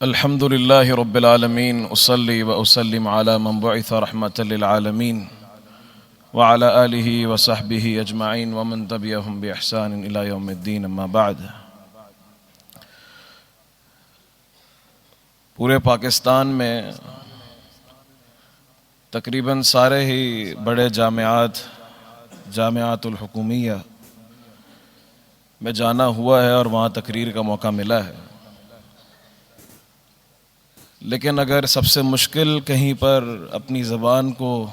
الحمد لله رب العالمين أصلي وأسلم على من بعث رحمة للعالمين وعلى آله وصحبه أجمعين ومن تبعهم بإحسان إلى يوم الدين أما بعد. پورے پاکستان میں تقریباً سارے ہی بڑے جامعات الحکومیہ میں جانا ہوا ہے اور وہاں تقریر کا موقع ملا ہے. لیکن اگر سب سے مشکل کہیں پر اپنی زبان کو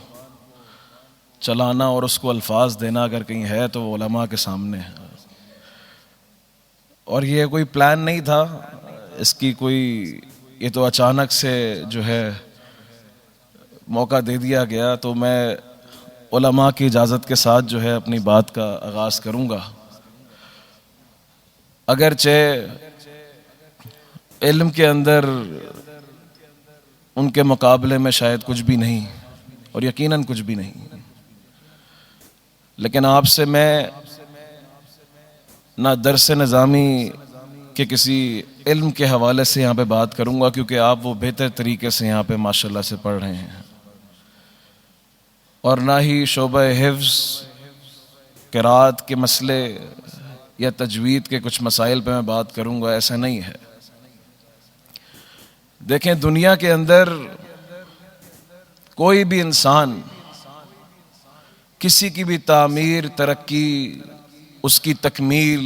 چلانا اور اس کو الفاظ دینا اگر کہیں ہے تو وہ علماء کے سامنے ہے. اور یہ کوئی پلان نہیں تھا اس کی یہ تو اچانک سے جو ہے موقع دے دیا گیا. تو میں علماء کی اجازت کے ساتھ جو ہے اپنی بات کا آغاز کروں گا. اگرچہ علم کے اندر ان کے مقابلے میں شاید کچھ بھی نہیں اور یقیناً کچھ بھی نہیں، لیکن آپ سے میں نہ درس نظامی کے کسی علم کے حوالے سے یہاں پہ بات کروں گا، کیونکہ آپ وہ بہتر طریقے سے یہاں پہ ماشاءاللہ سے پڑھ رہے ہیں، اور نہ ہی شعبہ حفظ قرات کے مسئلے یا تجوید کے کچھ مسائل پہ میں بات کروں گا. ایسا نہیں ہے. دیکھیں، دنیا کے اندر کوئی بھی انسان کسی کی بھی تعمیر، ترقی، اس کی تکمیل،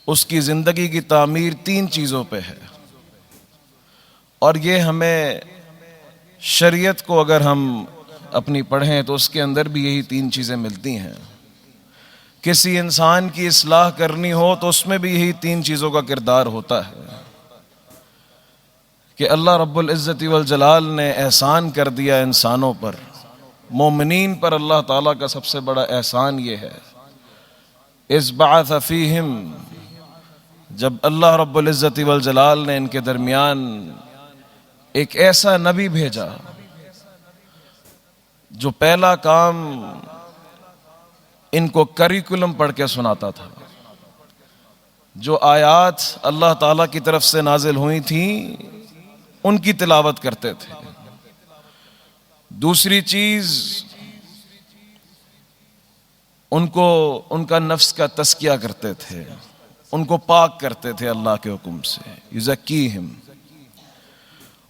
اس کی زندگی کی تعمیر 3 چیزوں پہ ہے. اور یہ ہمیں شریعت کو اگر ہم اپنی پڑھیں تو اس کے اندر بھی یہی 3 چیزیں ملتی ہیں. کسی انسان کی اصلاح کرنی ہو تو اس میں بھی یہی 3 چیزوں کا کردار ہوتا ہے کہ اللہ رب العزت والجلال نے احسان کر دیا انسانوں پر. مومنین پر اللہ تعالیٰ کا سب سے بڑا احسان یہ ہے، اذ بعث فیہم، جب اللہ رب العزت والجلال نے ان کے درمیان ایک ایسا نبی بھیجا جو پہلا کام ان کو کریکولم پڑھ کے سناتا تھا. جو آیات اللہ تعالیٰ کی طرف سے نازل ہوئی تھیں ان کی تلاوت کرتے تھے. دوسری چیز، ان کا نفس کا تزکیہ کرتے تھے، ان کو پاک کرتے تھے اللہ کے حکم سے، یزکیہم.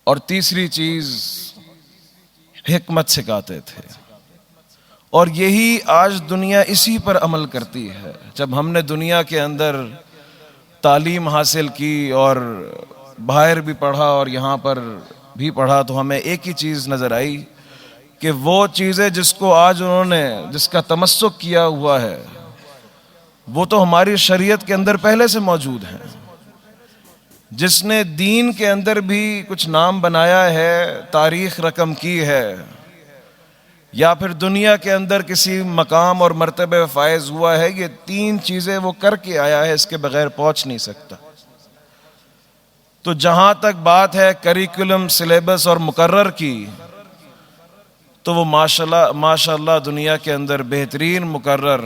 اور تیسری چیز حکمت سکھاتے تھے. اور یہی آج دنیا اسی پر عمل کرتی ہے. جب ہم نے دنیا کے اندر تعلیم حاصل کی اور باہر بھی پڑھا اور یہاں پر بھی پڑھا تو ہمیں ایک ہی چیز نظر آئی کہ وہ چیزیں جس کو آج انہوں نے جس کا تمسک کیا ہوا ہے وہ تو ہماری شریعت کے اندر پہلے سے موجود ہیں. جس نے دین کے اندر بھی کچھ نام بنایا ہے، تاریخ رقم کی ہے، یا پھر دنیا کے اندر کسی مقام اور مرتبہ فائز ہوا ہے، یہ 3 چیزیں وہ کر کے آیا ہے، اس کے بغیر پہنچ نہیں سکتا. تو جہاں تک بات ہے کریکولم، سلیبس اور مقرر کی، تو وہ ماشاءاللہ دنیا کے اندر بہترین مقرر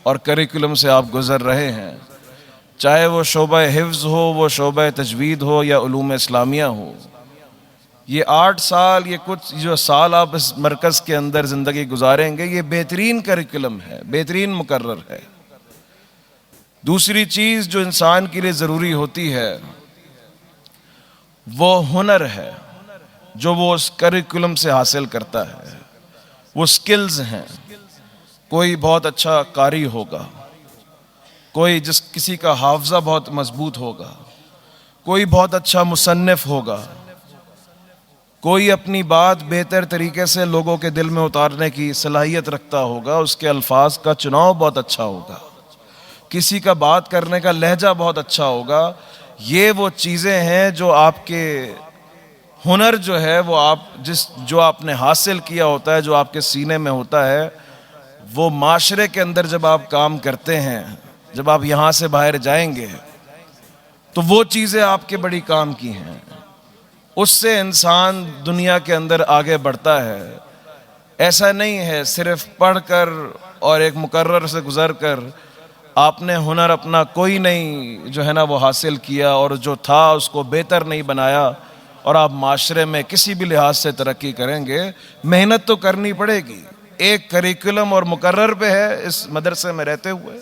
اور کریکولم سے آپ گزر رہے ہیں. چاہے وہ شعبہ حفظ ہو، وہ شعبہ تجوید ہو، یا علوم اسلامیہ ہو. یہ 8 سال، یہ کچھ جو سال آپ اس مرکز کے اندر زندگی گزاریں گے، یہ بہترین کریکولم ہے، بہترین مقرر ہے. دوسری چیز جو انسان کے لیے ضروری ہوتی ہے وہ ہنر ہے جو وہ اس کریکولم سے حاصل کرتا ہے. وہ سکلز ہیں. کوئی بہت اچھا قاری ہوگا، کسی کا حافظہ بہت مضبوط ہوگا، کوئی بہت اچھا مصنف ہوگا، کوئی اپنی بات بہتر طریقے سے لوگوں کے دل میں اتارنے کی صلاحیت رکھتا ہوگا، اس کے الفاظ کا چناؤ بہت اچھا ہوگا، کسی کا بات کرنے کا لہجہ بہت اچھا ہوگا. یہ وہ چیزیں ہیں جو آپ کے ہنر جو ہے وہ جو آپ نے حاصل کیا ہوتا ہے، جو آپ کے سینے میں ہوتا ہے، وہ معاشرے کے اندر جب آپ کام کرتے ہیں، جب آپ یہاں سے باہر جائیں گے تو وہ چیزیں آپ کے بڑی کام کی ہیں. اس سے انسان دنیا کے اندر آگے بڑھتا ہے. ایسا نہیں ہے صرف پڑھ کر اور ایک مقرر سے گزر کر آپ نے ہنر اپنا کوئی نہیں جو ہے نا وہ حاصل کیا، اور جو تھا اس کو بہتر نہیں بنایا، اور آپ معاشرے میں کسی بھی لحاظ سے ترقی کریں گے، محنت تو کرنی پڑے گی۔ ایک کریکولم اور مقرر پہ ہے اس مدرسے میں رہتے ہوئے،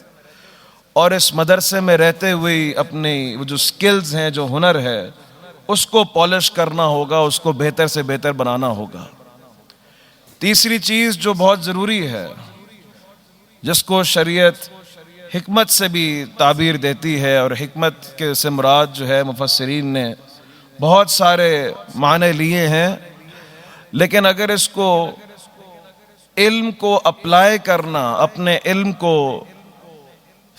اور اس مدرسے میں رہتے ہوئے اپنی وہ جو سکلز ہیں، جو ہنر ہے، اس کو پالش کرنا ہوگا، اس کو بہتر سے بہتر بنانا ہوگا۔ تیسری چیز جو بہت ضروری ہے، جس کو شریعت حکمت سے بھی تعبیر دیتی ہے، اور حکمت کے سے مراد جو ہے مفسرین نے بہت سارے معنی لیے ہیں، لیکن اگر اس کو علم کو اپلائی کرنا، اپنے علم کو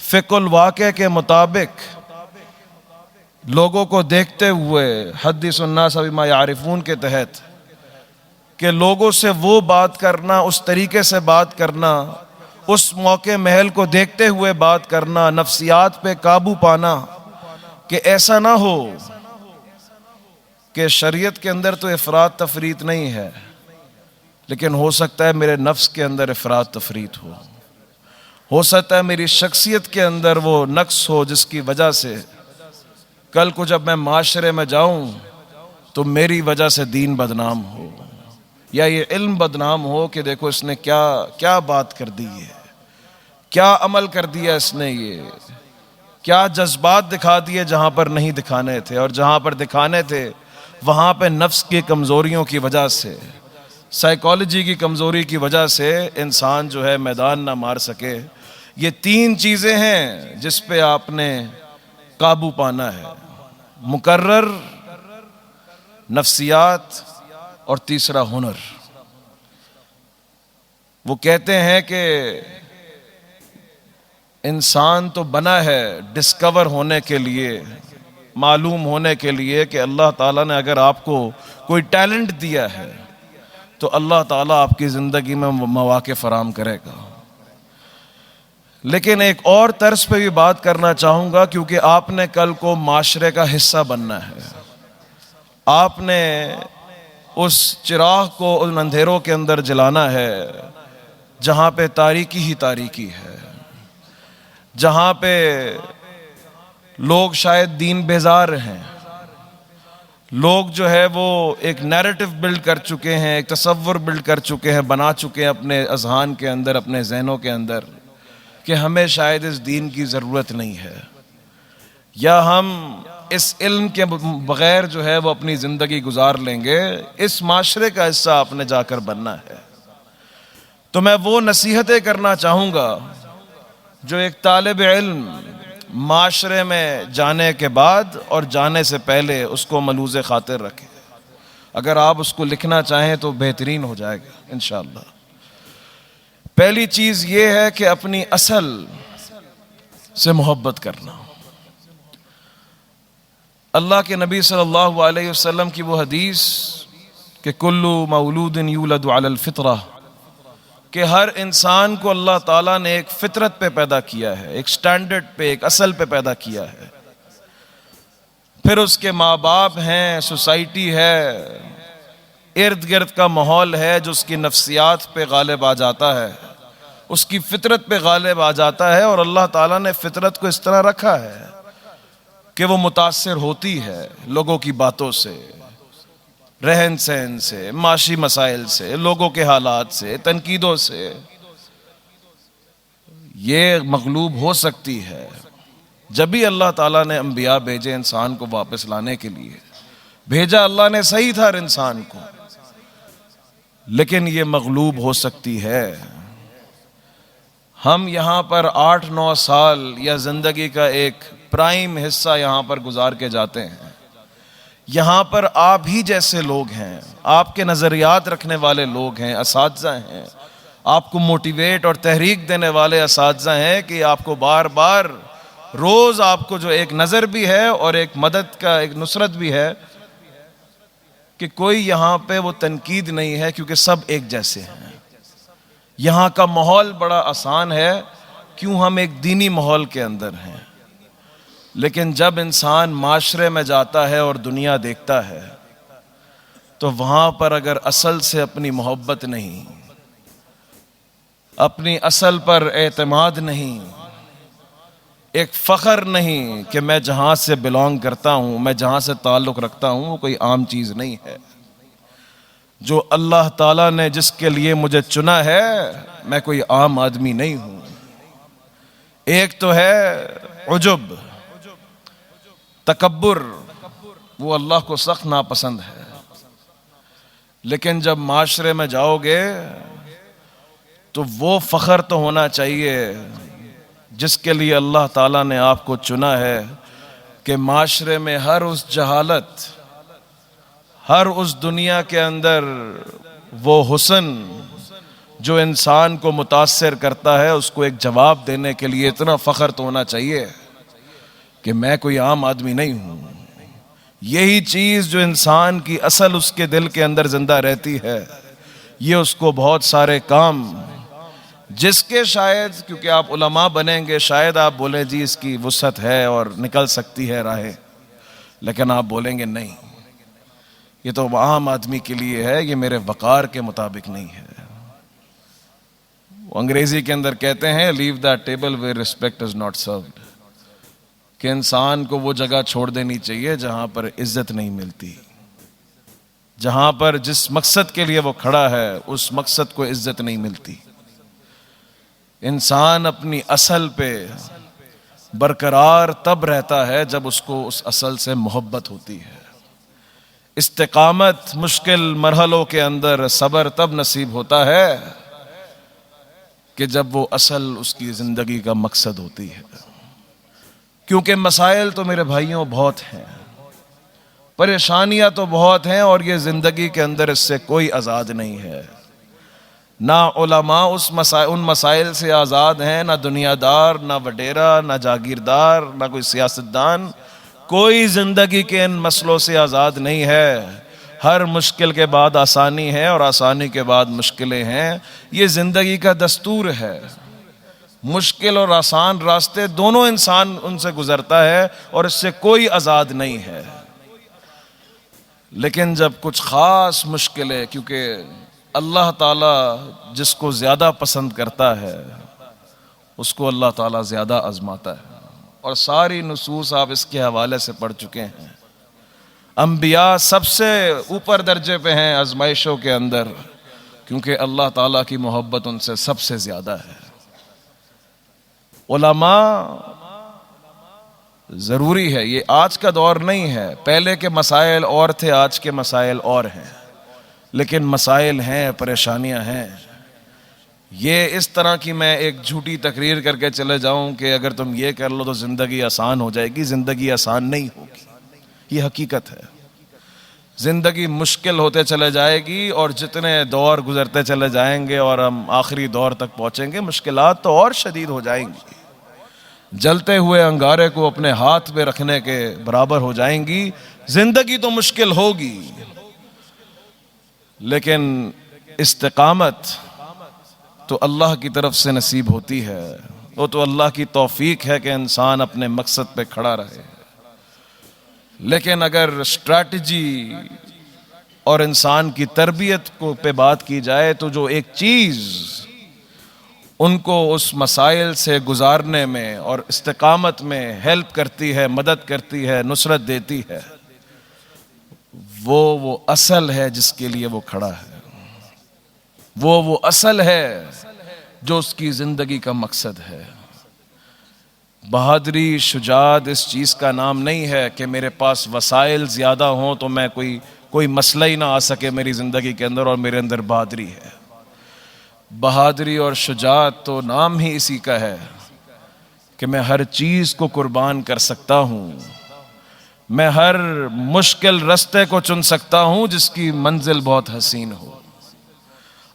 فقہ الواقع کے مطابق لوگوں کو دیکھتے ہوئے، حدث الناس بما یعرفون کے تحت، کہ لوگوں سے وہ بات کرنا، اس طریقے سے بات کرنا، اس موقع محل کو دیکھتے ہوئے بات کرنا، نفسیات پہ قابو پانا، کہ ایسا نہ ہو کہ شریعت کے اندر تو افراط تفریط نہیں ہے، لیکن ہو سکتا ہے میرے نفس کے اندر افراط تفریط ہو سکتا ہے میری شخصیت کے اندر وہ نقص ہو، جس کی وجہ سے کل کو جب میں معاشرے میں جاؤں تو میری وجہ سے دین بدنام ہو، یا یہ علم بدنام ہو کہ دیکھو اس نے کیا بات کر دی ہے، کیا عمل کر دیا اس نے، یہ کیا جذبات دکھا دیے جہاں پر نہیں دکھانے تھے، اور جہاں پر دکھانے تھے وہاں پہ نفس کی کمزوریوں کی وجہ سے، سائیکالوجی کی کمزوری کی وجہ سے انسان جو ہے میدان نہ مار سکے۔ یہ تین چیزیں ہیں جس پہ آپ نے قابو پانا ہے: مقرر، نفسیات، اور تیسرا ہنر۔ وہ کہتے ہیں کہ انسان تو بنا ہے ڈسکور ہونے کے لیے، معلوم ہونے کے لیے کہ اللہ تعالیٰ نے اگر آپ کو کوئی ٹیلنٹ دیا ہے تو اللہ تعالیٰ آپ کی زندگی میں مواقع فراہم کرے گا۔ لیکن ایک اور طرز پہ بھی بات کرنا چاہوں گا، کیونکہ آپ نے کل کو معاشرے کا حصہ بننا ہے، آپ نے اس چراغ کو ان اندھیروں کے اندر جلانا ہے جہاں پہ تاریکی ہی تاریکی ہے، جہاں پہ لوگ شاید دین بیزار ہیں، لوگ جو ہے وہ ایک نیریٹو بلڈ کر چکے ہیں، ایک تصور بلڈ کر چکے ہیں، بنا چکے ہیں اپنے اذہان کے اندر، اپنے ذہنوں کے اندر، کہ ہمیں شاید اس دین کی ضرورت نہیں ہے، یا ہم اس علم کے بغیر جو ہے وہ اپنی زندگی گزار لیں گے۔ اس معاشرے کا حصہ آپ نے جا کر بننا ہے۔ تو میں وہ نصیحتیں کرنا چاہوں گا جو ایک طالب علم معاشرے میں جانے کے بعد اور جانے سے پہلے اس کو ملوز خاطر رکھے۔ اگر آپ اس کو لکھنا چاہیں تو بہترین ہو جائے گا انشاءاللہ۔ پہلی چیز یہ ہے کہ اپنی اصل سے محبت کرنا۔ اللہ کے نبی صلی اللہ علیہ وسلم کی وہ حدیث کہ کل مولود یولد علی الفطرہ، کہ ہر انسان کو اللہ تعالیٰ نے ایک فطرت پہ پیدا کیا ہے، ایک سٹینڈرڈ پہ، ایک اصل پہ پیدا کیا ہے۔ پھر اس کے ماں باپ ہیں، سوسائٹی ہے، ارد گرد کا ماحول ہے جو اس کی نفسیات پہ غالب آ جاتا ہے، اس کی فطرت پہ غالب آ جاتا ہے، اور اللہ تعالیٰ نے فطرت کو اس طرح رکھا ہے کہ وہ متاثر ہوتی ہے لوگوں کی باتوں سے، رہن سہن سے، معاشی مسائل سے، لوگوں کے حالات سے، تنقیدوں سے۔ یہ مغلوب ہو سکتی ہے۔ جب بھی اللہ تعالیٰ نے انبیاء بھیجے انسان کو واپس لانے کے لیے، بھیجا اللہ نے صحیح تھا ہر انسان کو، لیکن یہ مغلوب ہو سکتی ہے۔ ہم یہاں پر 8-9 سال یا زندگی کا ایک پرائم حصہ یہاں پر گزار کے جاتے ہیں۔ یہاں پر آپ ہی جیسے لوگ ہیں، آپ کے نظریات رکھنے والے لوگ ہیں، اساتذہ ہیں، آپ کو موٹیویٹ اور تحریک دینے والے اساتذہ ہیں کہ آپ کو بار بار روز آپ کو جو ایک نظر بھی ہے اور ایک مدد کا ایک نصرت بھی ہے کہ کوئی یہاں پہ وہ تنقید نہیں ہے، کیونکہ سب ایک جیسے ہیں۔ یہاں کا ماحول بڑا آسان ہے، کیوں ہم ایک دینی ماحول کے اندر ہیں۔ لیکن جب انسان معاشرے میں جاتا ہے اور دنیا دیکھتا ہے تو وہاں پر اگر اصل سے اپنی محبت نہیں، اپنی اصل پر اعتماد نہیں، ایک فخر نہیں کہ میں جہاں سے بلونگ کرتا ہوں، میں جہاں سے تعلق رکھتا ہوں، وہ کوئی عام چیز نہیں ہے۔ جو اللہ تعالیٰ نے جس کے لیے مجھے چنا ہے، میں کوئی عام آدمی نہیں ہوں۔ ایک تو ہے عجب، تکبر، وہ اللہ کو سخت ناپسند ہے۔ لیکن جب معاشرے میں جاؤ گے تو وہ فخر تو ہونا چاہیے جس کے لیے اللہ تعالیٰ نے آپ کو چنا ہے، کہ معاشرے میں ہر اس جہالت، ہر اس دنیا کے اندر وہ حسن جو انسان کو متاثر کرتا ہے، اس کو ایک جواب دینے کے لیے اتنا فخر تو ہونا چاہیے کہ میں کوئی عام آدمی نہیں ہوں۔ یہی چیز جو انسان کی اصل اس کے دل کے اندر زندہ رہتی ہے، یہ اس کو بہت سارے کام جس کے شاید، کیونکہ آپ علماء بنیں گے، شاید آپ بولیں جی اس کی وسعت ہے اور نکل سکتی ہے راہیں، لیکن آپ بولیں گے نہیں، یہ تو عام آدمی کے لیے ہے، یہ میرے وقار کے مطابق نہیں ہے۔ وہ انگریزی کے اندر کہتے ہیں leave the table where respect is not served, کہ انسان کو وہ جگہ چھوڑ دینی چاہیے جہاں پر عزت نہیں ملتی، جہاں پر جس مقصد کے لیے وہ کھڑا ہے اس مقصد کو عزت نہیں ملتی۔ انسان اپنی اصل پہ برقرار تب رہتا ہے جب اس کو اس اصل سے محبت ہوتی ہے۔ استقامت مشکل مرحلوں کے اندر صبر تب نصیب ہوتا ہے کہ جب وہ اصل اس کی زندگی کا مقصد ہوتی ہے۔ کیونکہ مسائل تو میرے بھائیوں بہت ہیں، پریشانیاں تو بہت ہیں، اور یہ زندگی کے اندر اس سے کوئی آزاد نہیں ہے۔ نہ علماء ان مسائل سے آزاد ہیں، نہ دنیا دار، نہ وڈیرا، نہ جاگیردار، نہ کوئی سیاستدان، کوئی زندگی کے ان مسئلوں سے آزاد نہیں ہے۔ ہر مشکل کے بعد آسانی ہے اور آسانی کے بعد مشکلیں ہیں، یہ زندگی کا دستور ہے۔ مشکل اور آسان راستے دونوں انسان ان سے گزرتا ہے اور اس سے کوئی آزاد نہیں ہے۔ لیکن جب کچھ خاص مشکلیں، کیونکہ اللہ تعالیٰ جس کو زیادہ پسند کرتا ہے اس کو اللہ تعالیٰ زیادہ آزماتا ہے، اور ساری نصوص آپ اس کے حوالے سے پڑھ چکے ہیں۔ انبیاء سب سے اوپر درجے پہ ہیں آزمائشوں کے اندر، کیونکہ اللہ تعالیٰ کی محبت ان سے سب سے زیادہ ہے۔ علماء ضروری ہے، یہ آج کا دور نہیں ہے، پہلے کے مسائل اور تھے، آج کے مسائل اور ہیں، لیکن مسائل ہیں، پریشانیاں ہیں۔ یہ اس طرح کی میں ایک جھوٹی تقریر کر کے چلے جاؤں کہ اگر تم یہ کر لو تو زندگی آسان ہو جائے گی، زندگی آسان نہیں ہوگی، یہ حقیقت ہے۔ زندگی مشکل ہوتے چلے جائے گی، اور جتنے دور گزرتے چلے جائیں گے اور ہم آخری دور تک پہنچیں گے، مشکلات تو اور شدید ہو جائیں گی، جلتے ہوئے انگارے کو اپنے ہاتھ میں رکھنے کے برابر ہو جائیں گی۔ زندگی تو مشکل ہوگی، لیکن استقامت تو اللہ کی طرف سے نصیب ہوتی ہے، وہ تو اللہ کی توفیق ہے کہ انسان اپنے مقصد پہ کھڑا رہے۔ لیکن اگر اسٹریٹجی اور انسان کی تربیت کو پہ بات کی جائے تو جو ایک چیز ان کو اس مسائل سے گزارنے میں اور استقامت میں ہیلپ کرتی ہے، مدد کرتی ہے، نصرت دیتی ہے، وہ اصل ہے جس کے لیے وہ کھڑا ہے، وہ اصل ہے جو اس کی زندگی کا مقصد ہے۔ بہادری، شجاعت اس چیز کا نام نہیں ہے کہ میرے پاس وسائل زیادہ ہوں تو میں کوئی مسئلہ ہی نہ آ سکے میری زندگی کے اندر اور میرے اندر بہادری ہے۔ بہادری اور شجاعت تو نام ہی اسی کا ہے کہ میں ہر چیز کو قربان کر سکتا ہوں، میں ہر مشکل رستے کو چن سکتا ہوں جس کی منزل بہت حسین ہو۔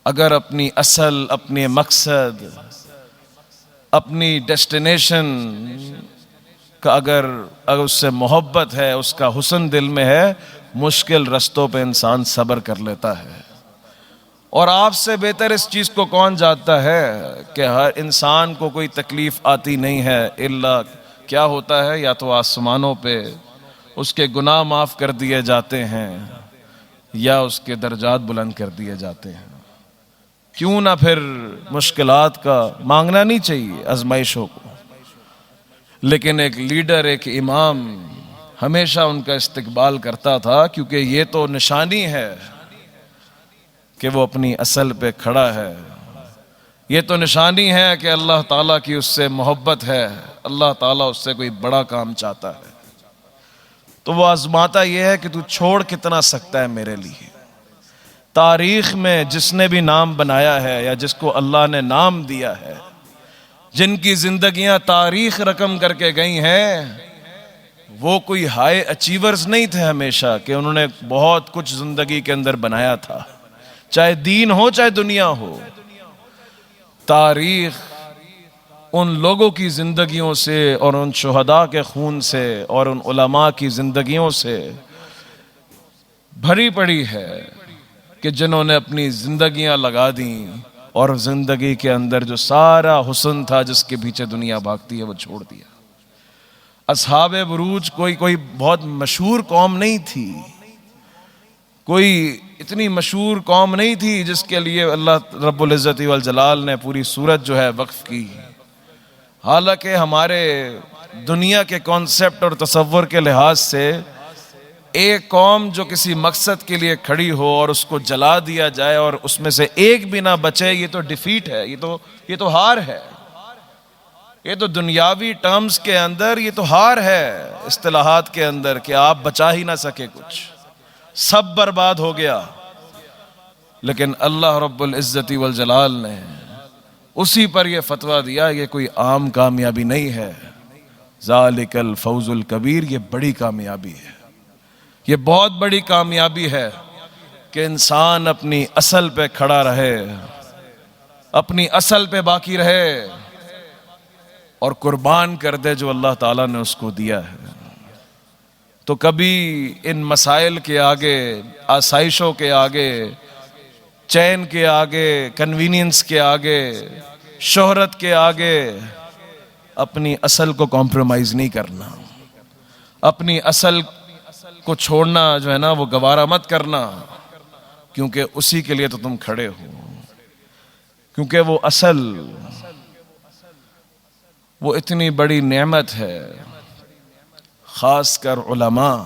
اگر اپنی اصل، اپنے مقصد، اپنی ڈیسٹینیشن کا اگر اس سے محبت ہے، اس کا حسن دل میں ہے، مشکل رستوں پہ انسان صبر کر لیتا ہے۔ اور آپ سے بہتر اس چیز کو کون جانتا ہے کہ ہر انسان کو کوئی تکلیف آتی نہیں ہے، الا کیا ہوتا ہے، یا تو آسمانوں پہ اس کے گناہ معاف کر دیے جاتے ہیں یا اس کے درجات بلند کر دیے جاتے ہیں۔ کیوں نہ پھر مشکلات کا مانگنا نہیں چاہیے، آزمائشوں کو، لیکن ایک لیڈر، ایک امام ہمیشہ ان کا استقبال کرتا تھا، کیونکہ یہ تو نشانی ہے کہ وہ اپنی اصل پہ کھڑا ہے، یہ تو نشانی ہے کہ اللہ تعالیٰ کی اس سے محبت ہے، اللہ تعالیٰ اس سے کوئی بڑا کام چاہتا ہے۔ تو وہ آزماتا یہ ہے کہ تو چھوڑ کتنا سکتا ہے میرے لیے۔ تاریخ میں جس نے بھی نام بنایا ہے یا جس کو اللہ نے نام دیا ہے، جن کی زندگیاں تاریخ رقم کر کے گئی ہیں، وہ کوئی ہائی اچیورز نہیں تھے ہمیشہ کہ انہوں نے بہت کچھ زندگی کے اندر بنایا تھا، چاہے دین ہو چاہے دنیا ہو۔ تاریخ ان لوگوں کی زندگیوں سے اور ان شہداء کے خون سے اور ان علماء کی زندگیوں سے بھری پڑی ہے کہ جنہوں نے اپنی زندگیاں لگا دیں اور زندگی کے اندر جو سارا حسن تھا جس کے پیچھے دنیا بھاگتی ہے وہ چھوڑ دیا۔ اصحاب بروج کوئی بہت مشہور قوم نہیں تھی، کوئی اتنی مشہور قوم نہیں تھی جس کے لیے اللہ رب العزت والجلال نے پوری سورت جو ہے وقف کی۔ حالانکہ ہمارے دنیا کے کانسیپٹ اور تصور کے لحاظ سے ایک قوم جو کسی مقصد کے لیے کھڑی ہو اور اس کو جلا دیا جائے اور اس میں سے ایک بھی نہ بچے، یہ تو ڈیفیٹ ہے، یہ تو ہار ہے، یہ تو دنیاوی ٹرمز کے اندر یہ تو ہار ہے، اصطلاحات کے اندر، کہ آپ بچا ہی نہ سکے کچھ، سب برباد ہو گیا۔ لیکن اللہ رب العزت والجلال نے اسی پر یہ فتویٰ دیا، یہ کوئی عام کامیابی نہیں ہے، ذالک الفوز الکبیر، یہ بڑی کامیابی ہے، یہ بہت بڑی کامیابی ہے کہ انسان اپنی اصل پہ کھڑا رہے، اپنی اصل پہ باقی رہے اور قربان کر دے جو اللہ تعالیٰ نے اس کو دیا ہے۔ تو کبھی ان مسائل کے آگے، آسائشوں کے آگے، چین کے آگے، کنوینئنس کے آگے، شہرت کے آگے اپنی اصل کو کمپرومائز نہیں کرنا، اپنی اصل کو چھوڑنا جو ہے نا وہ گوارا مت کرنا، کیونکہ اسی کے لیے تو تم کھڑے ہو، کیونکہ وہ اصل، وہ اتنی بڑی نعمت ہے، خاص کر علماء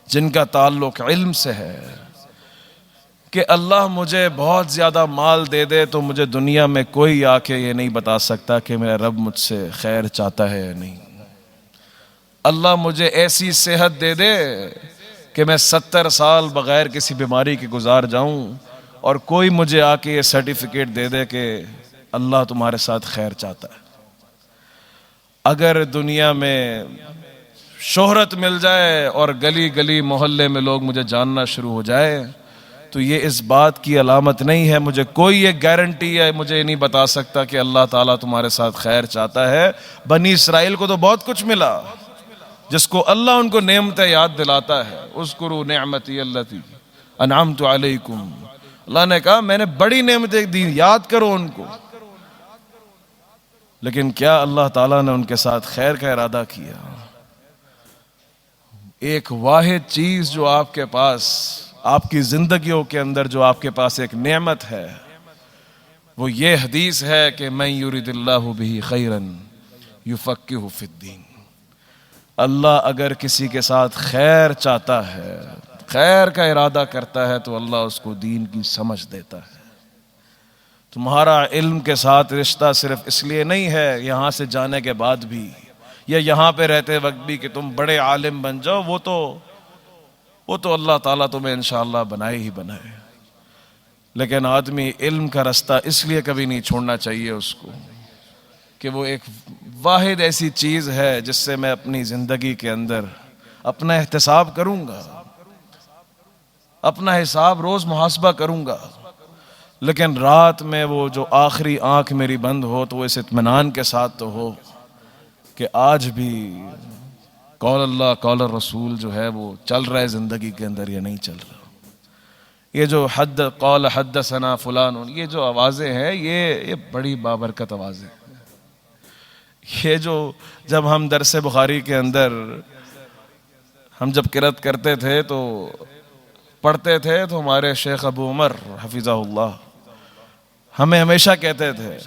جن کا تعلق علم سے ہے، کہ اللہ مجھے بہت زیادہ مال دے دے تو مجھے دنیا میں کوئی آ کے یہ نہیں بتا سکتا کہ میرا رب مجھ سے خیر چاہتا ہے یا نہیں۔ اللہ مجھے ایسی صحت دے دے کہ میں 70 سال بغیر کسی بیماری کے گزار جاؤں اور کوئی مجھے آ کے یہ سرٹیفکیٹ دے دے کہ اللہ تمہارے ساتھ خیر چاہتا ہے۔ اگر دنیا میں شہرت مل جائے اور گلی گلی محلے میں لوگ مجھے جاننا شروع ہو جائے تو یہ اس بات کی علامت نہیں ہے، مجھے کوئی ایک گارنٹی ہے، مجھے نہیں بتا سکتا کہ اللہ تعالیٰ تمہارے ساتھ خیر چاہتا ہے۔ بنی اسرائیل کو تو بہت کچھ ملا، جس کو اللہ ان کو نعمتیں یاد دلاتا ہے، اذکروا نعمتی التی انعمت علیکم، اللہ نے کہا میں نے بڑی نعمتیں دی، یاد کرو ان کو۔ لیکن کیا اللہ تعالیٰ نے ان کے ساتھ خیر کا ارادہ کیا؟ ایک واحد چیز جو آپ کے پاس، آپ کی زندگیوں کے اندر جو آپ کے پاس ایک نعمت ہے، وہ یہ حدیث ہے کہ من یرید اللہ بہ خیرا یفقہہ فی الدین، اللہ اگر کسی کے ساتھ خیر چاہتا ہے، خیر کا ارادہ کرتا ہے تو اللہ اس کو دین کی سمجھ دیتا ہے۔ تمہارا علم کے ساتھ رشتہ صرف اس لیے نہیں ہے یہاں سے جانے کے بعد بھی یا یہاں پہ رہتے وقت بھی کہ تم بڑے عالم بن جاؤ، وہ تو اللہ تعالیٰ تمہیں انشاءاللہ بنائے ہی بنائے، لیکن آدمی علم کا رستہ اس لیے کبھی نہیں چھوڑنا چاہیے اس کو کہ وہ ایک واحد ایسی چیز ہے جس سے میں اپنی زندگی کے اندر اپنا احتساب کروں گا، اپنا حساب روز محاسبہ کروں گا، لیکن رات میں وہ جو آخری آنکھ میری بند ہو تو وہ اس اطمینان کے ساتھ تو ہو کہ آج بھی قول اللہ قول الرسول جو ہے وہ چل رہا ہے زندگی کے اندر یا نہیں چل رہا۔ یہ جو حد قول حدثنا فلان، یہ جو آوازیں ہیں یہ بڑی بابرکت آوازیں ہیں۔ یہ جو جب ہم درس بخاری کے اندر ہم جب قرأت کرتے تھے تو پڑھتے تھے تو ہمارے شیخ ابو عمر حفظہ اللہ ہمیں ہمیشہ کہتے تھے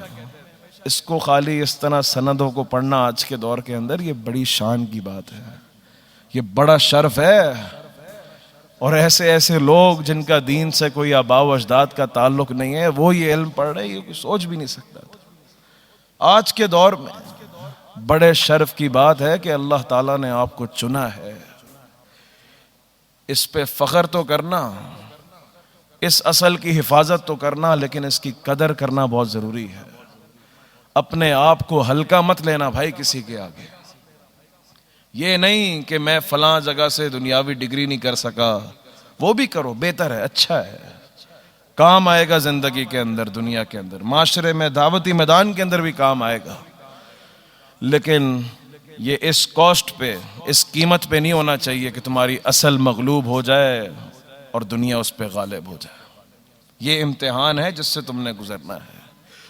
اس کو خالی اس طرح سندوں کو پڑھنا آج کے دور کے اندر یہ بڑی شان کی بات ہے، یہ بڑا شرف ہے. اور ایسے ایسے لوگ جن کا دین سے کوئی آباء و اجداد کا تعلق نہیں ہے وہ یہ علم پڑھ رہے، یہ کوئی سوچ بھی نہیں سکتا تھا. آج کے دور میں بڑے شرف کی بات ہے کہ اللہ تعالیٰ نے آپ کو چنا ہے. اس پہ فخر تو کرنا، اس اصل کی حفاظت تو کرنا، لیکن اس کی قدر کرنا بہت ضروری ہے. اپنے آپ کو ہلکا مت لینا بھائی کسی کے آگے. یہ نہیں کہ میں فلاں جگہ سے دنیاوی ڈگری نہیں کر سکا، وہ بھی کرو، بہتر ہے، اچھا ہے، کام آئے گا زندگی کے اندر، دنیا کے اندر، معاشرے میں، دعوتی میدان کے اندر بھی کام آئے گا. لیکن یہ اس کاسٹ پہ، اس قیمت پہ نہیں ہونا چاہیے کہ تمہاری اصل مغلوب ہو جائے اور دنیا اس پہ غالب ہو جائے. یہ امتحان ہے جس سے تم نے گزرنا ہے.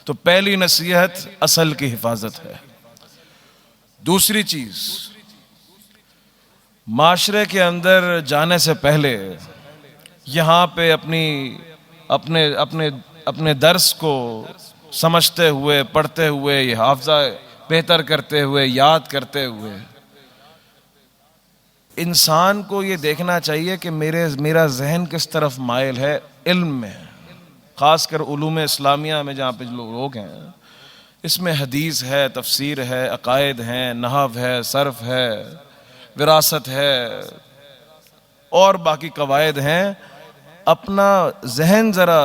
تو پہلی نصیحت اصل کی حفاظت ہے. دوسری چیز، معاشرے کے اندر جانے سے پہلے یہاں پہ اپنے درس کو سمجھتے ہوئے، پڑھتے ہوئے، یہ حافظہ بہتر کرتے ہوئے، یاد کرتے ہوئے، انسان کو یہ دیکھنا چاہیے کہ میرا ذہن کس طرف مائل ہے. علم میں، خاص کر علوم اسلامیہ میں جہاں پہ لوگ ہیں، اس میں حدیث ہے، تفسیر ہے، عقائد ہیں، نحو ہے، صرف ہے، وراثت ہے، اور باقی قواعد ہیں. اپنا ذہن ذرا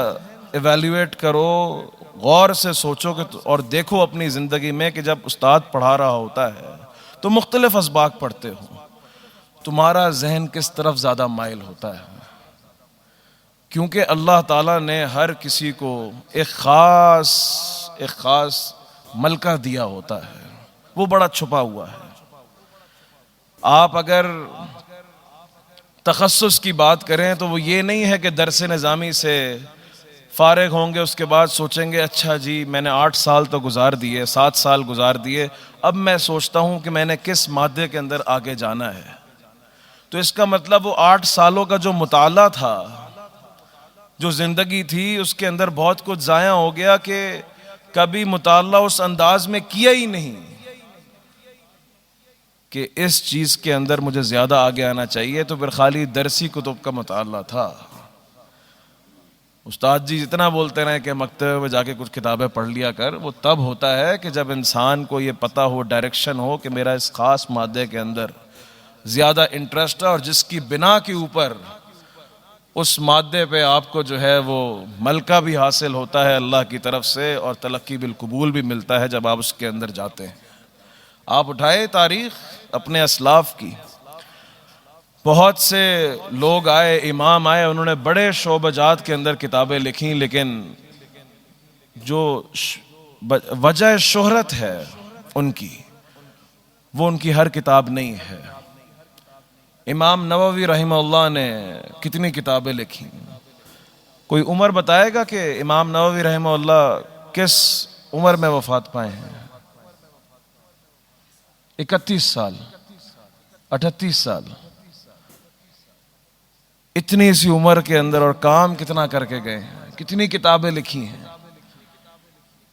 ایویلیویٹ کرو، غور سے سوچو اور دیکھو اپنی زندگی میں کہ جب استاد پڑھا رہا ہوتا ہے تو مختلف اسباق پڑھتے ہو، تمہارا ذہن کس طرف زیادہ مائل ہوتا ہے. کیونکہ اللہ تعالیٰ نے ہر کسی کو ایک خاص ملکہ دیا ہوتا ہے، وہ بڑا چھپا ہوا ہے. آپ اگر تخصص کی بات کریں تو وہ یہ نہیں ہے کہ درس نظامی سے فارغ ہوں گے، اس کے بعد سوچیں گے اچھا جی میں نے 8 سال تو گزار دیے، 7 سال گزار دیے، اب میں سوچتا ہوں کہ میں نے کس مادے کے اندر آگے جانا ہے. تو اس کا مطلب وہ 8 سالوں کا جو مطالعہ تھا، جو زندگی تھی، اس کے اندر بہت کچھ ضائع ہو گیا کہ کبھی مطالعہ اس انداز میں کیا ہی نہیں کہ اس چیز کے اندر مجھے زیادہ آگے آنا چاہیے. تو پھر خالی درسی کتب کا مطالعہ تھا. استاد جی جتنا بولتے رہے کہ مکتبے میں جا کے کچھ کتابیں پڑھ لیا کر، وہ تب ہوتا ہے کہ جب انسان کو یہ پتہ ہو، ڈائریکشن ہو کہ میرا اس خاص مادے کے اندر زیادہ انٹرسٹ ہے، اور جس کی بنا کے اوپر اس مادے پہ آپ کو جو ہے وہ ملکہ بھی حاصل ہوتا ہے اللہ کی طرف سے، اور تلقی بالقبول بھی ملتا ہے جب آپ اس کے اندر جاتے ہیں. آپ اٹھائے تاریخ اپنے اسلاف کی، بہت سے لوگ آئے، امام آئے، انہوں نے بڑے شعبہ جات کے اندر کتابیں لکھی، لیکن جو وجہ شہرت ہے ان کی، وہ ان کی ہر کتاب نہیں ہے. امام نووی رحمہ اللہ نے کتنی کتابیں لکھی؟ کوئی عمر بتائے گا کہ امام نووی رحمہ اللہ کس عمر میں وفات پائے ہیں؟ 31 سال، 38 سال، اتنی سی عمر کے اندر، اور کام کتنا کر کے گئے ہیں، کتنی کتابیں لکھی ہیں.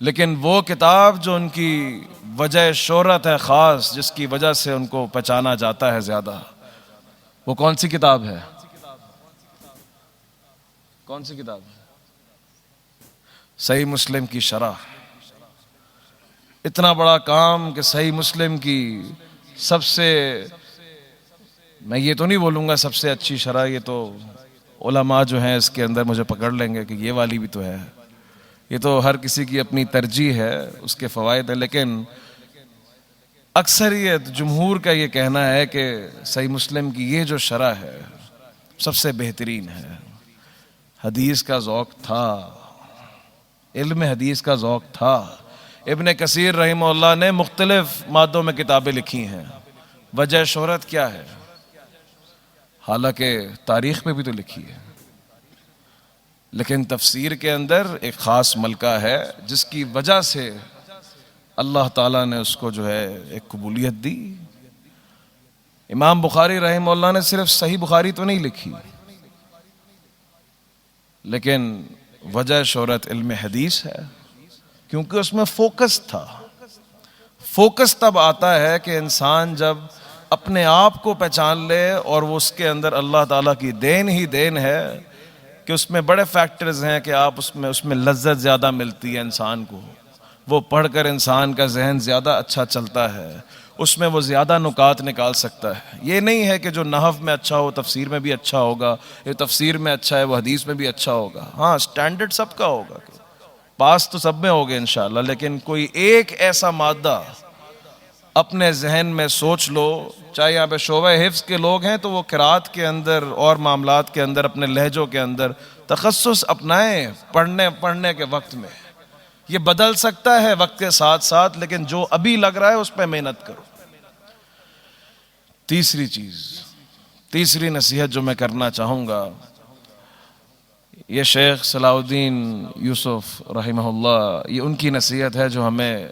لیکن وہ کتاب جو ان کی وجہ شہرت ہے خاص، جس کی وجہ سے ان کو پہچانا جاتا ہے زیادہ، وہ کون سی کتاب ہے؟ کون سی کتاب ہے؟ صحیح مسلم کی شرح. اتنا بڑا کام کہ صحیح مسلم کی سب سے، میں یہ تو نہیں بولوں گا سب سے اچھی شرح، یہ تو علماء جو ہیں اس کے اندر مجھے پکڑ لیں گے کہ یہ والی بھی تو ہے. یہ تو ہر کسی کی اپنی ترجیح ہے، اس کے فوائد ہیں، لیکن اکثریت جمہور کا یہ کہنا ہے کہ صحیح مسلم کی یہ جو شرح ہے سب سے بہترین ہے. حدیث کا ذوق تھا، علم حدیث کا ذوق تھا. ابن کثیر رحمہ اللہ نے مختلف مادوں میں کتابیں لکھی ہیں. وجہ شہرت کیا ہے؟ حالانکہ تاریخ میں بھی تو لکھی ہے، لیکن تفسیر کے اندر ایک خاص ملکہ ہے جس کی وجہ سے اللہ تعالیٰ نے اس کو جو ہے ایک قبولیت دی. امام بخاری رحمہ اللہ نے صرف صحیح بخاری تو نہیں لکھی، لیکن وجہ شہرت علم حدیث ہے، کیونکہ اس میں فوکس تھا. فوکس تب آتا ہے کہ انسان جب اپنے آپ کو پہچان لے اور وہ اس کے اندر اللہ تعالیٰ کی دین ہی دین ہے کہ اس میں بڑے فیکٹرز ہیں کہ آپ اس میں لذت زیادہ ملتی ہے انسان کو. وہ پڑھ کر انسان کا ذہن زیادہ اچھا چلتا ہے, اس میں وہ زیادہ نکات نکال سکتا ہے. یہ نہیں ہے کہ جو نحو میں اچھا ہو تفسیر میں بھی اچھا ہوگا, یہ تفسیر میں اچھا ہے وہ حدیث میں بھی اچھا ہوگا. ہاں سٹینڈرڈ سب کا ہوگا, پاس تو سب میں ہوگے انشاءاللہ, لیکن کوئی ایک ایسا مادہ اپنے ذہن میں سوچ لو. چاہے یہاں پہ شعبہ حفظ کے لوگ ہیں تو وہ قرات کے اندر اور معاملات کے اندر اپنے لہجوں کے اندر تخصص اپنائیں پڑھنے کے وقت میں. یہ بدل سکتا ہے وقت کے ساتھ ساتھ, لیکن جو ابھی لگ رہا ہے اس پہ محنت کرو. تیسری نصیحت جو میں کرنا چاہوں گا, یہ شیخ صلاح الدین یوسف رحمہ اللہ, یہ ان کی نصیحت ہے جو ہمیں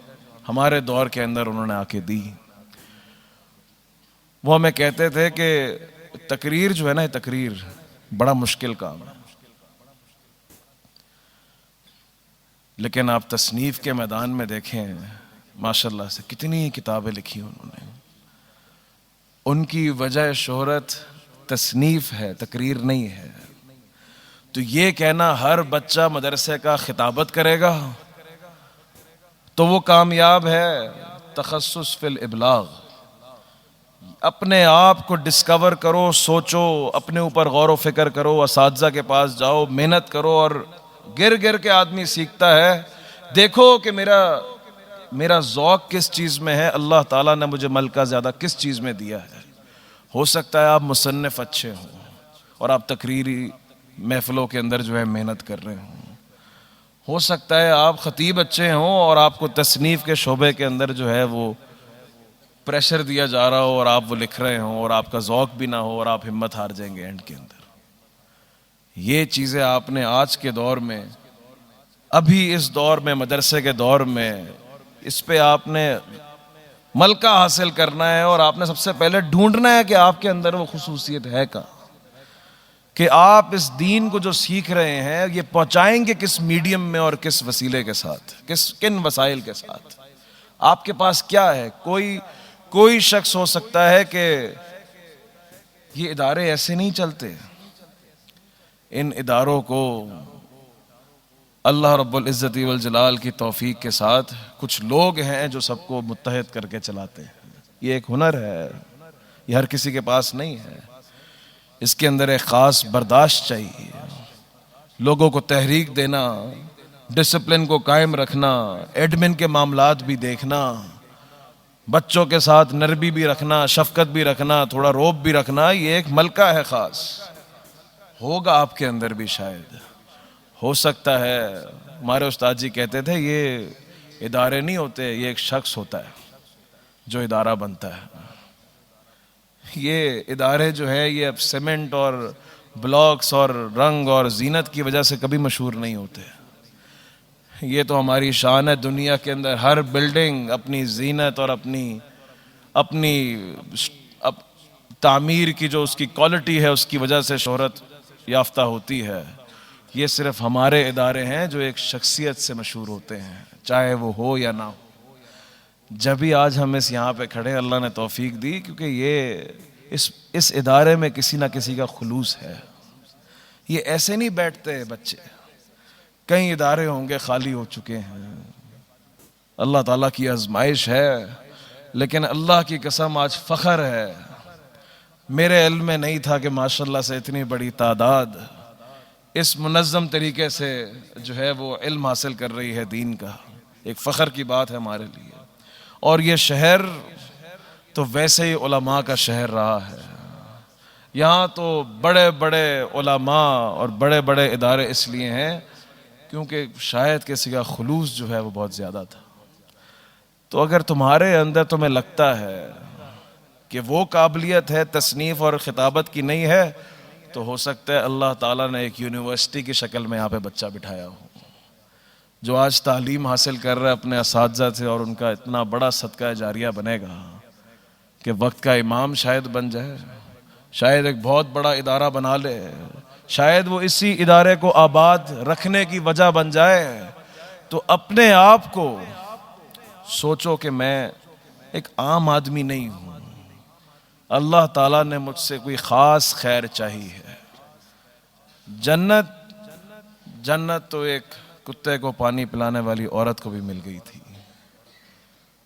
ہمارے دور کے اندر انہوں نے آ کے دی. وہ ہمیں کہتے تھے کہ تقریر جو ہے نا, یہ تقریر بڑا مشکل کام ہے, لیکن آپ تصنیف کے میدان میں دیکھیں ماشاءاللہ سے کتنی کتابیں لکھی انہوں نے. ان کی وجہ شہرت تصنیف ہے, تقریر نہیں ہے. تو یہ کہنا ہر بچہ مدرسے کا خطابت کرے گا تو وہ کامیاب ہے. تخصص فی الابلاغ, اپنے آپ کو ڈسکور کرو, سوچو, اپنے اوپر غور و فکر کرو, اساتذہ کے پاس جاؤ, محنت کرو, اور گر گر کے آدمی سیکھتا ہے. دیکھو کہ میرا ذوق کس چیز میں ہے, اللہ تعالیٰ نے مجھے ملکہ زیادہ کس چیز میں دیا ہے. ہو سکتا ہے آپ مصنف اچھے ہوں اور آپ تقریری محفلوں کے اندر جو ہے محنت کر رہے ہوں. ہو سکتا ہے آپ خطیب اچھے ہوں اور آپ کو تصنیف کے شعبے کے اندر جو ہے وہ پریشر دیا جا رہا ہو اور آپ وہ لکھ رہے ہوں اور آپ کا ذوق بھی نہ ہو اور آپ ہمت ہار جائیں گے اینڈ کے اندر. یہ چیزیں آپ نے آج کے دور میں, ابھی اس دور میں, مدرسے کے دور میں, اس پہ آپ نے ملکہ حاصل کرنا ہے. اور آپ نے سب سے پہلے ڈھونڈنا ہے کہ آپ کے اندر وہ خصوصیت ہے کا, کہ آپ اس دین کو جو سیکھ رہے ہیں یہ پہنچائیں گے کس میڈیم میں اور کس وسیلے کے ساتھ, کن وسائل کے ساتھ. آپ کے پاس کیا ہے. کوئی شخص ہو سکتا ہے کہ یہ ادارے ایسے نہیں چلتے, ان اداروں کو اللہ رب العزت والجلال کی توفیق کے ساتھ کچھ لوگ ہیں جو سب کو متحد کر کے چلاتے ہیں. یہ ایک ہنر ہے, یہ ہر کسی کے پاس نہیں ہے. اس کے اندر ایک خاص برداشت چاہیے, لوگوں کو تحریک دینا, ڈسپلن کو قائم رکھنا, ایڈمن کے معاملات بھی دیکھنا, بچوں کے ساتھ نرمی بھی رکھنا, شفقت بھی رکھنا, تھوڑا روب بھی رکھنا. یہ ایک ملکہ ہے خاص, ہوگا آپ کے اندر بھی شاید. ہو سکتا ہے ہمارے استاد جی کہتے تھے یہ ادارے نہیں ہوتے, یہ ایک شخص ہوتا ہے جو ادارہ بنتا ہے. یہ ادارے جو ہے یہ اب سیمنٹ اور بلاکس اور رنگ اور زینت کی وجہ سے کبھی مشہور نہیں ہوتے. یہ تو ہماری شان ہے, دنیا کے اندر ہر بلڈنگ اپنی زینت اور اپنی تعمیر کی جو اس کی کوالٹی ہے اس کی وجہ سے شہرت یافتہ ہوتی ہے. یہ صرف ہمارے ادارے ہیں جو ایک شخصیت سے مشہور ہوتے ہیں, چاہے وہ ہو یا نہ ہو. جبھی آج ہم یہاں پہ کھڑے اللہ نے توفیق دی, کیونکہ یہ اس ادارے میں کسی نہ کسی کا خلوص ہے. یہ ایسے نہیں بیٹھتے بچے, کئی ادارے ہوں گے خالی ہو چکے ہیں, اللہ تعالیٰ کی آزمائش ہے. لیکن اللہ کی قسم آج فخر ہے, میرے علم میں نہیں تھا کہ ماشاءاللہ سے اتنی بڑی تعداد اس منظم طریقے سے جو ہے وہ علم حاصل کر رہی ہے دین کا. ایک فخر کی بات ہے ہمارے لیے. اور یہ شہر تو ویسے ہی علماء کا شہر رہا ہے. یہاں تو بڑے بڑے علماء اور بڑے بڑے ادارے اس لیے ہیں کیونکہ شاید کسی کا خلوص جو ہے وہ بہت زیادہ تھا. تو اگر تمہارے اندر تمہیں لگتا ہے کہ وہ قابلیت ہے تصنیف اور خطابت کی نہیں ہے, تو ہو سکتا ہے اللہ تعالیٰ نے ایک یونیورسٹی کی شکل میں یہاں پہ بچہ بٹھایا ہو جو آج تعلیم حاصل کر رہا ہے اپنے اساتذہ سے, اور ان کا اتنا بڑا صدقہ جاریہ بنے گا کہ وقت کا امام شاید بن جائے, شاید ایک بہت بڑا ادارہ بنا لے, شاید وہ اسی ادارے کو آباد رکھنے کی وجہ بن جائے. تو اپنے آپ کو سوچو کہ میں ایک عام آدمی نہیں ہوں، اللہ تعالیٰ نے مجھ سے کوئی خاص خیر چاہی ہے۔ جنت تو ایک کتے کو پانی پلانے والی عورت کو بھی مل گئی تھی،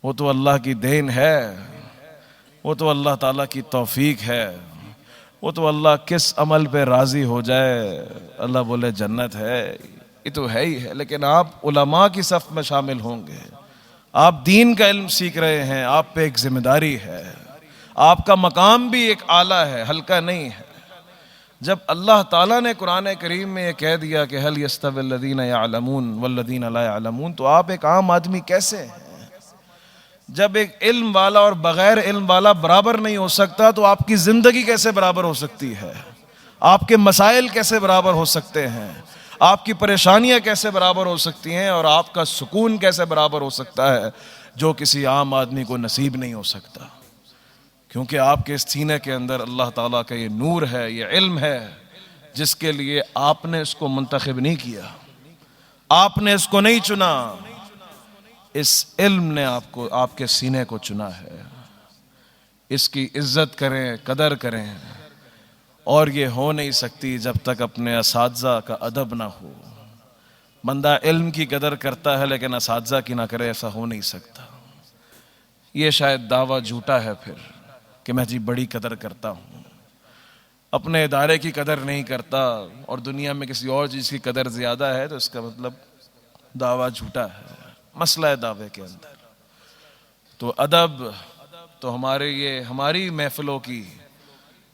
وہ تو اللہ کی دین ہے، وہ تو اللہ تعالیٰ کی توفیق ہے، وہ تو اللہ کس عمل پہ راضی ہو جائے اللہ بولے جنت ہے، یہ تو ہے ہی ہے۔ لیکن آپ علماء کی صف میں شامل ہوں گے، آپ دین کا علم سیکھ رہے ہیں، آپ پہ ایک ذمہ داری ہے، آپ کا مقام بھی ایک اعلیٰ ہے، ہلکا نہیں ہے۔ جب اللہ تعالیٰ نے قرآن کریم میں یہ کہہ دیا کہ هل يستوي الذين يعلمون والذين لا يعلمون، تو آپ ایک عام آدمی کیسے ہیں؟ جب ایک علم والا اور بغیر علم والا برابر نہیں ہو سکتا تو آپ کی زندگی کیسے برابر ہو سکتی ہے؟ آپ کے مسائل کیسے برابر ہو سکتے ہیں؟ آپ کی پریشانیاں کیسے برابر ہو سکتی ہیں؟ اور آپ کا سکون کیسے برابر ہو سکتا ہے جو کسی عام آدمی کو نصیب نہیں ہو سکتا؟ کیونکہ آپ کے اس سینے کے اندر اللہ تعالیٰ کا یہ نور ہے، یہ علم ہے، جس کے لیے آپ نے اس کو منتخب نہیں کیا، آپ نے اس کو نہیں چنا، اس علم نے آپ کے سینے کو چنا ہے۔ اس کی عزت کریں، قدر کریں، اور یہ ہو نہیں سکتی جب تک اپنے اساتذہ کا ادب نہ ہو۔ بندہ علم کی قدر کرتا ہے لیکن اساتذہ کی نہ کرے، ایسا ہو نہیں سکتا۔ یہ شاید دعویٰ جھوٹا ہے پھر کہ میں جی بڑی قدر کرتا ہوں، اپنے ادارے کی قدر نہیں کرتا اور دنیا میں کسی اور چیز کی قدر زیادہ ہے، تو اس کا مطلب دعویٰ جھوٹا ہے۔ مسئلہ ہے دعوے کے اندر تو ادب تو ہماری محفلوں کی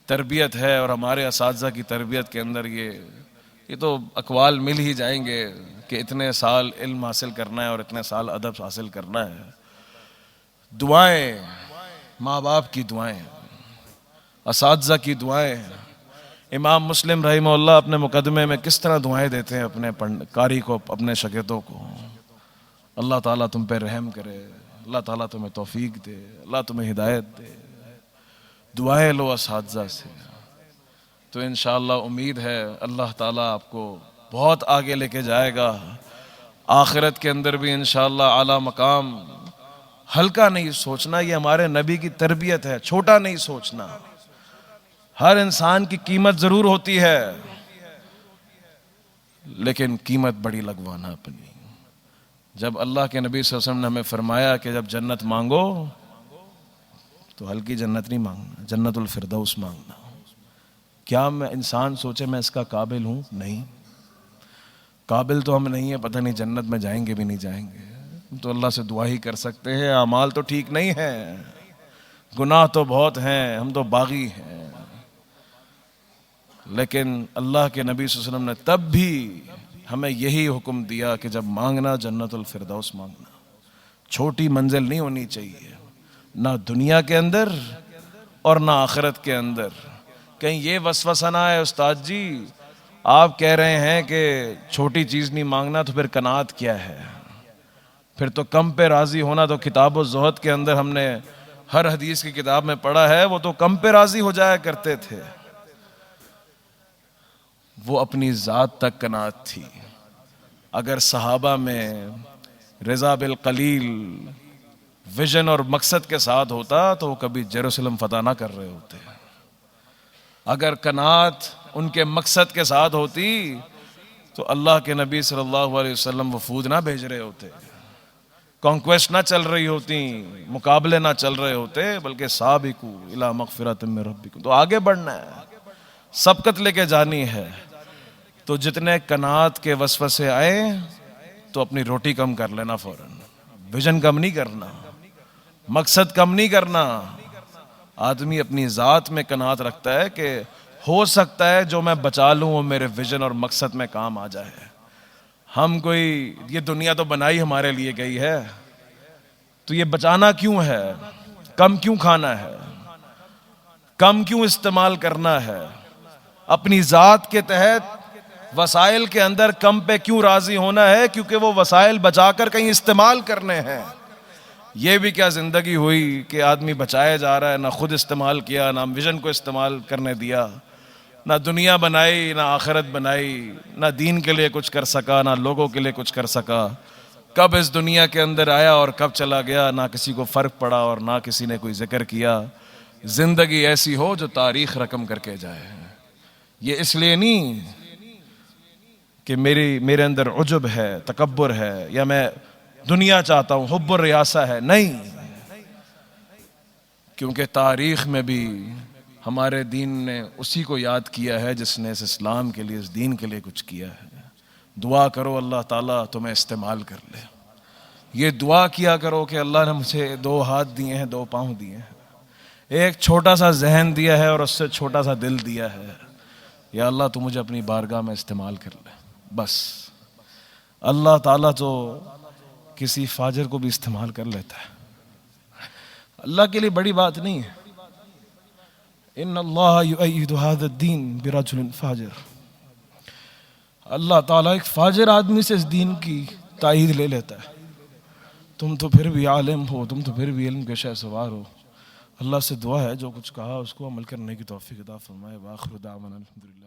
تربیت ہے، اور ہمارے اساتذہ کی تربیت کے اندر یہ تو اقوال مل ہی جائیں گے کہ اتنے سال علم حاصل کرنا ہے اور اتنے سال ادب حاصل کرنا ہے۔ دعائیں، ماں باپ کی دعائیں، اساتذہ کی دعائیں۔ امام مسلم رحمہ اللہ اپنے مقدمے میں کس طرح دعائیں دیتے ہیں اپنے قاری کو، اپنے شاگردوں کو۔ اللہ تعالیٰ تم پہ رحم کرے، اللہ تعالیٰ تمہیں توفیق دے، اللہ تمہیں ہدایت دے۔ دعائیں لو اساتذہ سے، تو انشاءاللہ امید ہے اللہ تعالیٰ آپ کو بہت آگے لے کے جائے گا، آخرت کے اندر بھی انشاءاللہ اعلیٰ مقام۔ ہلکا نہیں سوچنا، یہ ہمارے نبی کی تربیت ہے، چھوٹا نہیں سوچنا۔ ہر انسان کی قیمت ضرور ہوتی ہے لیکن قیمت بڑی لگوانا اپنی۔ جب اللہ کے نبی صلی اللہ علیہ وسلم نے ہمیں فرمایا کہ جب جنت مانگو تو ہلکی جنت نہیں مانگنا، جنت الفردوس مانگنا۔ کیا میں انسان سوچے میں اس کا قابل ہوں؟ نہیں، قابل تو ہم نہیں ہیں، پتہ نہیں جنت میں جائیں گے بھی نہیں جائیں گے۔ ہم تو اللہ سے دعا ہی کر سکتے ہیں، اعمال تو ٹھیک نہیں ہیں، گناہ تو بہت ہیں، ہم تو باغی ہیں۔ لیکن اللہ کے نبی صلی اللہ علیہ وسلم نے تب بھی ہمیں یہی حکم دیا کہ جب مانگنا جنت الفردوس مانگنا۔ چھوٹی منزل نہیں ہونی چاہیے، نہ دنیا کے اندر اور نہ آخرت کے اندر۔ کہیں یہ وسوسہ نہ ہے استاد جی آپ کہہ رہے ہیں کہ چھوٹی چیز نہیں مانگنا، تو پھر قناعت کیا ہے؟ پھر تو کم پہ راضی ہونا تو کتاب الزہد کے اندر ہم نے ہر حدیث کی کتاب میں پڑھا ہے، وہ تو کم پہ راضی ہو جایا کرتے تھے۔ وہ اپنی ذات تک قناعت تھی۔ اگر صحابہ میں رضا بالقلیل ویژن اور مقصد کے ساتھ ہوتا تو وہ کبھی یروشلم فتح نہ کر رہے ہوتے۔ اگر قناعت ان کے مقصد کے ساتھ ہوتی تو اللہ کے نبی صلی اللہ علیہ وسلم وفود نہ بھیج رہے ہوتے، کانکویسٹ نہ چل رہی ہوتی، مقابلے نہ چل رہے ہوتے، بلکہ سابقوا الی مغفرۃ من ربکم، تو آگے بڑھنا ہے، سبقت لے کے جانی ہے۔ تو جتنے قناعت کے وسوسے آئے تو اپنی روٹی کم کر لینا، فوراً ویژن کم نہیں کرنا، مقصد کم نہیں کرنا۔ آدمی اپنی ذات میں قناعت رکھتا ہے کہ ہو سکتا ہے جو میں بچا لوں وہ میرے ویژن اور مقصد میں کام آ جائے۔ ہم یہ دنیا تو بنائی ہمارے لیے گئی ہے، تو یہ بچانا کیوں ہے؟ کم کیوں کھانا ہے؟ کم کیوں استعمال کرنا ہے؟ اپنی ذات کے تحت وسائل کے اندر کم پہ کیوں راضی ہونا ہے؟ کیونکہ وہ وسائل بچا کر کہیں استعمال کرنے ہیں۔ یہ بھی کیا زندگی ہوئی کہ آدمی بچایا جا رہا ہے، نہ خود استعمال کیا، نہ ویژن کو استعمال کرنے دیا، نہ دنیا بنائی، نہ آخرت بنائی، نہ دین کے لیے کچھ کر سکا، نہ لوگوں کے لیے کچھ کر سکا۔ کب اس دنیا کے اندر آیا اور کب چلا گیا نہ کسی کو فرق پڑا اور نہ کسی نے کوئی ذکر کیا. زندگی ایسی ہو جو تاریخ رقم کر کے جائے. یہ اس لیے نہیں کہ میرے اندر عجب ہے، تکبر ہے، یا میں دنیا چاہتا ہوں، حب الریاسہ ہے، نہیں. کیونکہ تاریخ میں بھی ہمارے دین نے اسی کو یاد کیا ہے جس نے اس اسلام کے لیے، اس دین کے لیے کچھ کیا ہے. دعا کرو اللہ تعالیٰ تمہیں استعمال کر لے. یہ دعا کیا کرو کہ اللہ نے مجھے 2 ہاتھ دیے ہیں، 2 پاؤں دیے ہیں، ایک چھوٹا سا ذہن دیا ہے اور اس سے چھوٹا سا دل دیا ہے. یا اللہ تو مجھے اپنی بارگاہ میں استعمال کر لے. بس اللہ تعالیٰ تو کسی فاجر کو بھی استعمال کر لیتا ہے. اللہ کے لیے بڑی بات نہیں ہے. ان اللہ یؤید ھذا الدین برجل فاجر. اللہ تعالیٰ ایک فاجر آدمی سے اس دین کی تائید لے لیتا ہے. تم تو پھر بھی عالم ہو، تم تو پھر بھی علم کے شہ سوار ہو. اللہ سے دعا ہے جو کچھ کہا اس کو عمل کرنے کی توفیق عطا فرمائے. وآخر دعوانا الحمدللہ.